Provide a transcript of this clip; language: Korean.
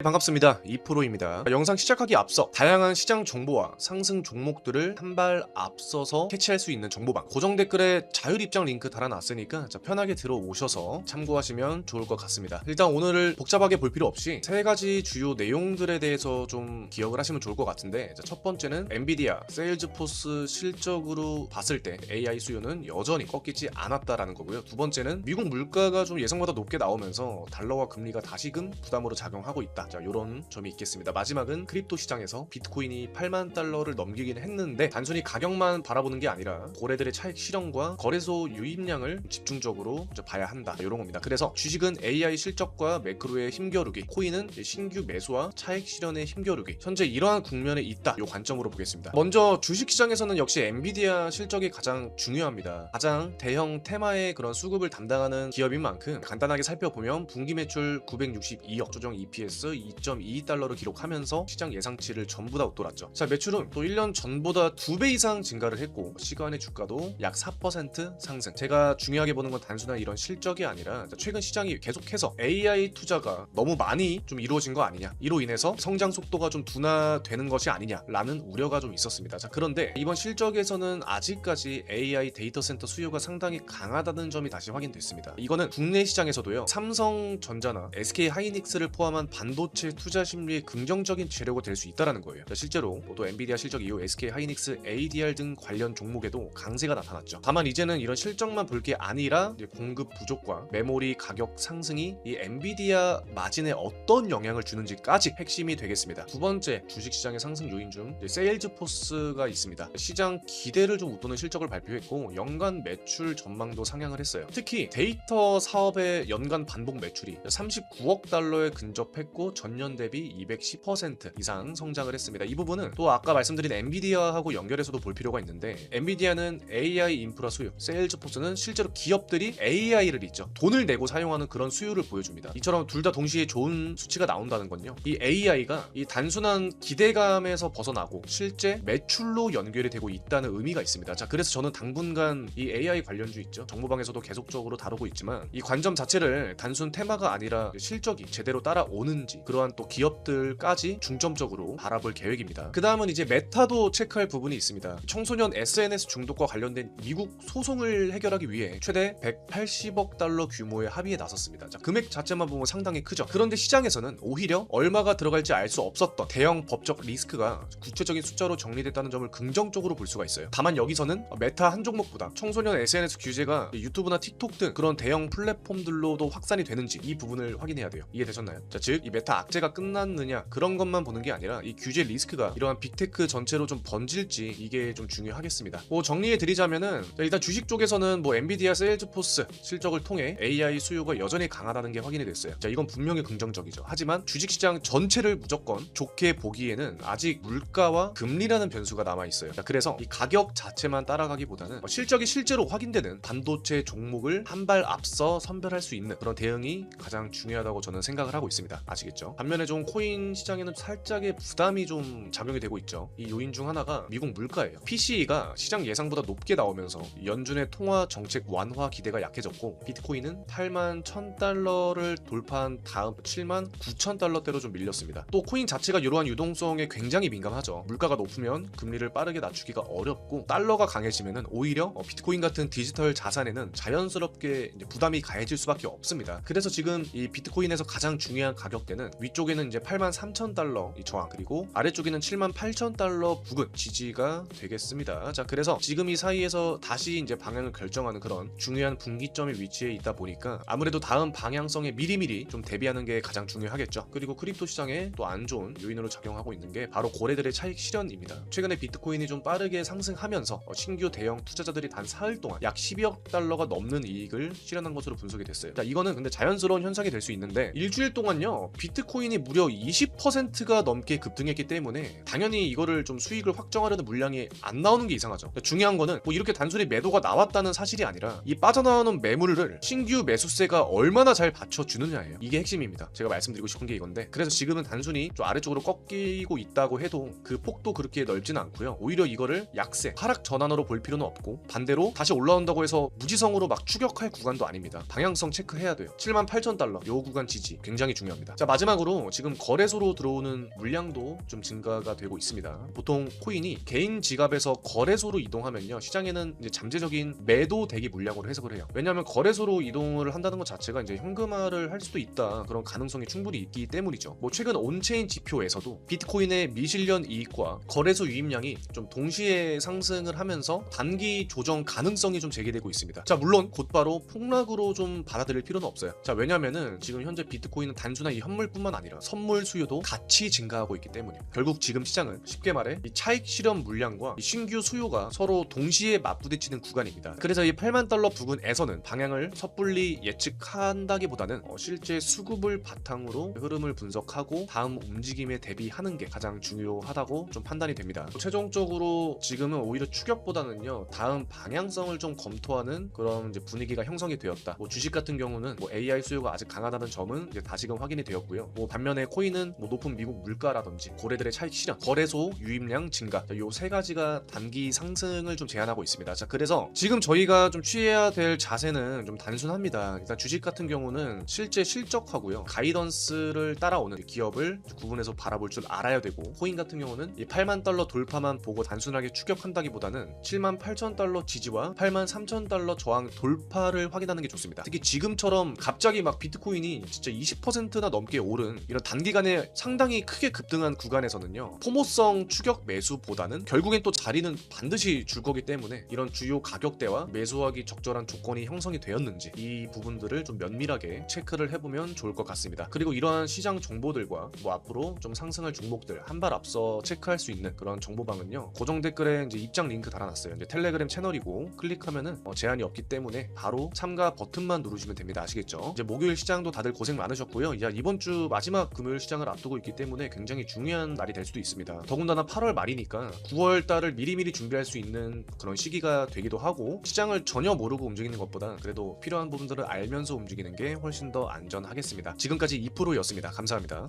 반갑습니다. 이프로입니다. 영상 시작하기 앞서 다양한 시장 정보와 상승 종목들을 한 발 앞서서 캐치할 수 있는 정보방 고정 댓글에 자율 입장 링크 달아놨으니까 편하게 들어오셔서 참고하시면 좋을 것 같습니다. 일단 오늘을 복잡하게 볼 필요 없이 세 가지 주요 내용들에 대해서 좀 기억을 하시면 좋을 것 같은데, 첫 번째는 엔비디아 세일즈포스 실적으로 봤을 때 AI 수요는 여전히 꺾이지 않았다라는 거고요. 두 번째는 미국 물가가 좀 예상보다 높게 나오면서 달러와 금리가 다시금 부담으로 작용하고 있다. 이런 점이 있겠습니다. 마지막은 크립토 시장에서 비트코인이 8만 달러를 넘기긴 했는데 단순히 가격만 바라보는 게 아니라 거래들의 차익 실현과 거래소 유입량을 집중적으로 봐야 한다, 이런 겁니다. 그래서 주식은 AI 실적과 매크로의 힘겨루기, 코인은 신규 매수와 차익 실현의 힘겨루기, 현재 이러한 국면에 있다, 이 관점으로 보겠습니다. 먼저 주식시장에서는 역시 엔비디아 실적이 가장 중요합니다. 가장 대형 테마의 그런 수급을 담당하는 기업인 만큼 간단하게 살펴보면 분기 매출 962억, 조정 EPS 2.22달러를 기록하면서 시장 예상치를 전부 다 웃돌았죠. 매출은 또 1년 전보다 2배 이상 증가를 했고 시간의 주가도 약 4% 상승. 제가 중요하게 보는 건 단순한 이런 실적이 아니라 최근 시장이 계속해서 AI 투자가 너무 많이 좀 이루어진 거 아니냐, 이로 인해서 성장 속도가 좀 둔화되는 것이 아니냐라는 우려가 좀 있었습니다. 그런데 이번 실적에서는 아직까지 AI 데이터 센터 수요가 상당히 강하다는 점이 다시 확인됐습니다. 이거는 국내 시장에서도요, 삼성전자나 SK하이닉스를 포함한 반도체 투자 심리에 긍정적인 재료가 될 수 있다는 거예요. 실제로 또 엔비디아 실적 이후 SK하이닉스, ADR 등 관련 종목에도 강세가 나타났죠. 다만 이제는 이런 실적만 볼 게 아니라 공급 부족과 메모리 가격 상승이 이 엔비디아 마진에 어떤 영향을 주는지까지 핵심이 되겠습니다. 두 번째 주식시장의 상승 요인 중 세일즈포스가 있습니다. 시장 기대를 좀 웃도는 실적을 발표했고 연간 매출 전망도 상향을 했어요. 특히 데이터 사업의 연간 반복 매출이 39억 달러에 근접했고 전년 대비 210% 이상 성장을 했습니다. 이 부분은 또 아까 말씀드린 엔비디아하고 연결해서도 볼 필요가 있는데, 엔비디아는 AI 인프라 수요, 세일즈포스는 실제로 기업들이 AI를 돈을 내고 사용하는 그런 수요를 보여줍니다. 이처럼 둘 다 동시에 좋은 수치가 나온다는 건요, 이 AI가 이 단순한 기대감에서 벗어나고 실제 매출로 연결이 되고 있다는 의미가 있습니다. 그래서 저는 당분간 이 AI 관련주 정보방에서도 계속적으로 다루고 있지만 이 관점 자체를 단순 테마가 아니라 실적이 제대로 따라오는지, 그러한 또 기업들까지 중점적으로 바라볼 계획입니다. 그 다음은 이제 메타도 체크할 부분이 있습니다. 청소년 SNS 중독과 관련된 미국 소송을 해결하기 위해 최대 180억 달러 규모의 합의에 나섰습니다. 금액 자체만 보면 상당히 크죠. 그런데 시장에서는 오히려 얼마가 들어갈지 알 수 없었던 대형 법적 리스크가 구체적인 숫자로 정리됐다는 점을 긍정적으로 볼 수가 있어요. 다만 여기서는 메타 한 종목보다 청소년 SNS 규제가 유튜브나 틱톡 등 그런 대형 플랫폼들로도 확산이 되는지, 이 부분을 확인해야 돼요. 이해되셨나요? 즉 이 메타 악재가 끝났느냐, 그런 것만 보는 게 아니라 이 규제 리스크가 이러한 빅테크 전체로 좀 번질지, 이게 좀 중요하겠습니다. 정리해 드리자면은 일단 주식 쪽에서는 엔비디아 세일즈포스 실적을 통해 AI 수요가 여전히 강하다는 게 확인이 됐어요. 이건 분명히 긍정적이죠. 하지만 주식시장 전체를 무조건 좋게 보기에는 아직 물가와 금리라는 변수가 남아 있어요. 그래서 이 가격 자체만 따라가기보다는 실적이 실제로 확인되는 반도체 종목을 한 발 앞서 선별할 수 있는 그런 대응이 가장 중요하다고 저는 생각을 하고 있습니다. 아시겠죠? 반면에 좀 코인 시장에는 살짝의 부담이 좀 작용이 되고 있죠. 이 요인 중 하나가 미국 물가예요. PCE가 시장 예상보다 높게 나오면서 연준의 통화 정책 완화 기대가 약해졌고, 비트코인은 8만 1000달러를 돌파한 다음 7만 9000달러대로 좀 밀렸습니다. 또 코인 자체가 이러한 유동성에 굉장히 민감하죠. 물가가 높으면 금리를 빠르게 낮추기가 어렵고, 달러가 강해지면은 오히려 비트코인 같은 디지털 자산에는 자연스럽게 부담이 가해질 수밖에 없습니다. 그래서 지금 이 비트코인에서 가장 중요한 가격대는 위쪽에는 이제 8만 3000달러 이 저항, 그리고 아래쪽에는 7만 8000달러 부근 지지가 되겠습니다. 그래서 지금 이 사이에서 다시 이제 방향을 결정하는 그런 중요한 분기점의 위치에 있다 보니까 아무래도 다음 방향성에 미리미리 좀 대비하는 게 가장 중요하겠죠. 그리고 크립토 시장에 또 안 좋은 요인으로 작용하고 있는 게 바로 거래들의 차익 실현입니다. 최근에 비트코인이 좀 빠르게 상승하면서 신규 대형 투자자들이 단 사흘 동안 약 12억 달러가 넘는 이익을 실현한 것으로 분석이 됐어요. 이거는 근데 자연스러운 현상이 될 수 있는데, 일주일 동안요 비트코인이 무려 20%가 넘게 급등했기 때문에 당연히 이거를 좀 수익을 확정하려는 물량이 안 나오는 게 이상하죠. 중요한 거는 이렇게 단순히 매도가 나왔다는 사실이 아니라 이 빠져나오는 매물을 신규 매수세가 얼마나 잘 받쳐주느냐예요. 이게 핵심입니다. 제가 말씀드리고 싶은 게 이건데, 그래서 지금은 단순히 좀 아래쪽으로 꺾이고 있다고 해도 그 폭도 그렇게 넓지는 않고요. 오히려 이거를 약세, 하락 전환으로 볼 필요는 없고, 반대로 다시 올라온다고 해서 무지성으로 막 추격할 구간도 아닙니다. 방향성 체크해야 돼요. 7만 8000달러 요 구간 지지 굉장히 중요합니다. 마지막 마지막으로 지금 거래소로 들어오는 물량도 좀 증가가 되고 있습니다. 보통 코인이 개인 지갑에서 거래소로 이동하면요, 시장에는 이제 잠재적인 매도 대기 물량으로 해석을 해요. 왜냐하면 거래소로 이동을 한다는 것 자체가 이제 현금화를 할 수도 있다, 그런 가능성이 충분히 있기 때문이죠. 뭐 최근 온체인 지표에서도 비트코인의 미실현 이익과 거래소 유입량이 좀 동시에 상승을 하면서 단기 조정 가능성이 좀 제기되고 있습니다. 자, 물론 곧바로 폭락으로 좀 받아들일 필요는 없어요. 자, 왜냐면은 지금 현재 비트코인은 단순한 이 현물뿐만 아니라 선물 수요도 같이 증가하고 있기 때문이에요. 결국 지금 시장은 쉽게 말해 이 차익 실현 물량과 이 신규 수요가 서로 동시에 맞부딪히는 구간입니다. 그래서 이 8만 달러 부근에서는 방향을 섣불리 예측한다기보다는 실제 수급을 바탕으로 흐름을 분석하고 다음 움직임에 대비하는 게 가장 중요하다고 좀 판단이 됩니다. 최종적으로 지금은 오히려 추격보다는요, 다음 방향성을 좀 검토하는 그런 이제 분위기가 형성이 되었다. 뭐 주식 같은 경우는 뭐 AI 수요가 아직 강하다는 점은 이제 다시금 확인이 되었고요. 뭐 반면에 코인은 뭐 높은 미국 물가라든지 고래들의 차익 실현, 거래소 유입량 증가, 요 세 가지가 단기 상승을 좀 제한하고 있습니다. 자, 그래서 지금 저희가 좀 취해야 될 자세는 좀 단순합니다. 일단 주식 같은 경우는 실제 실적하고요, 가이던스를 따라오는 기업을 구분해서 바라볼 줄 알아야 되고, 코인 같은 경우는 이 8만 달러 돌파만 보고 단순하게 추격한다기보다는 7만 8천 달러 지지와 8만 3천 달러 저항 돌파를 확인하는 게 좋습니다. 특히 지금처럼 갑자기 막 비트코인이 진짜 20%나 넘게 오른 이런 단기간에 상당히 크게 급등한 구간에서는요, 포모성 추격 매수보다는 결국엔 또 자리는 반드시 줄 거기 때문에 이런 주요 가격대와 매수하기 적절한 조건이 형성이 되었는지 이 부분들을 좀 면밀하게 체크를 해보면 좋을 것 같습니다. 그리고 이러한 시장 정보들과 뭐 앞으로 좀 상승할 종목들 한 발 앞서 체크할 수 있는 그런 정보방은요, 고정 댓글에 이제 입장 링크 달아놨어요. 이제 텔레그램 채널이고 클릭하면은 제한이 없기 때문에 바로 참가 버튼만 누르시면 됩니다. 아시겠죠? 이제 목요일 시장도 다들 고생 많으셨고요. 이제 이번 주 마지막 금요일 시장을 앞두고 있기 때문에 굉장히 중요한 날이 될 수도 있습니다. 더군다나 8월 말이니까 9월 달을 미리미리 준비할 수 있는 그런 시기가 되기도 하고, 시장을 전혀 모르고 움직이는 것보다 그래도 필요한 부분들을 알면서 움직이는 게 훨씬 더 안전하겠습니다. 지금까지 2%였습니다. 감사합니다.